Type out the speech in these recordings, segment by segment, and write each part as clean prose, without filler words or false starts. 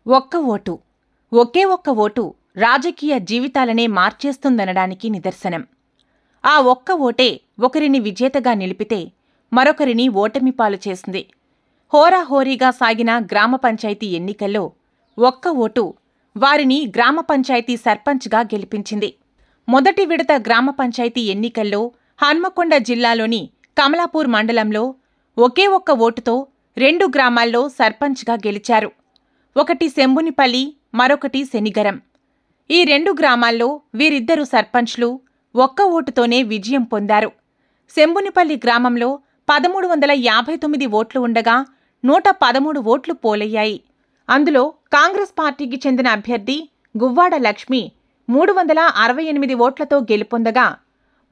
ఒక్క ఓటు, ఒకే ఒక్క ఓటు రాజకీయ జీవితాలనే మార్చేస్తుందనడానికి నిదర్శనం. ఆ ఒక్క ఓటే ఒకరిని విజేతగా నిలిపితే మరొకరిని ఓటమి పాలు చేసింది. హోరాహోరీగా సాగిన గ్రామ పంచాయతీ ఎన్నికల్లో ఒక్క ఓటు వారిని గ్రామ పంచాయతీ సర్పంచ్గా గెలిపించింది. మొదటి విడత గ్రామ పంచాయతీ ఎన్నికల్లో హన్మకొండ జిల్లాలోని కమలాపూర్ మండలంలో ఒకే ఒక్క ఓటుతో 2 గ్రామాల్లో సర్పంచ్గా గెలిచారు. ఒకటి శంభునిపల్లి, మరొకటి శనిగరం. ఈ 2 గ్రామాల్లో వీరిద్దరు సర్పంచ్లు ఒక్క ఓటుతోనే విజయం పొందారు. శంభునిపల్లి గ్రామంలో 1359 ఓట్లు ఉండగా 113 ఓట్లు పోలయ్యాయి. అందులో కాంగ్రెస్ పార్టీకి చెందిన అభ్యర్థి గువ్వాడ లక్ష్మి 368 ఓట్లతో గెలుపొందగా,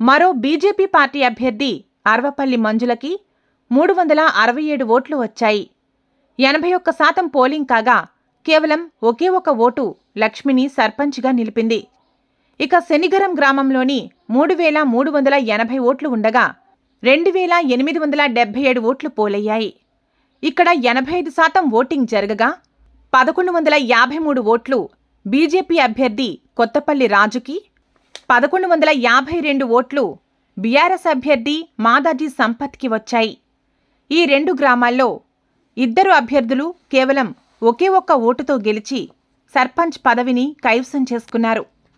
మరో బీజేపీ పార్టీ అభ్యర్థి అర్వపల్లి మంజులకి 367 ఓట్లు వచ్చాయి. 81% పోలింగ్ కాగా కేవలం ఒకే ఒక ఓటు లక్ష్మిని సర్పంచ్గా నిలిపింది. ఇక శనిగరం గ్రామంలోని 3380 ఓట్లు ఉండగా 2877 ఓట్లు పోలయ్యాయి. ఇక్కడ 85% ఓటింగ్ జరగగా 1153 ఓట్లు బీజేపీ అభ్యర్థి కొత్తపల్లి రాజుకి, 1152 ఓట్లు బీఆర్ఎస్ అభ్యర్థి మాదాజీ సంపత్కి వచ్చాయి. ఈ 2 గ్రామాల్లో ఇద్దరు అభ్యర్థులు కేవలం ఒకే ఒక్క ఓటుతో గెలిచి సర్పంచ్ పదవిని కైవసం చేసుకున్నారు.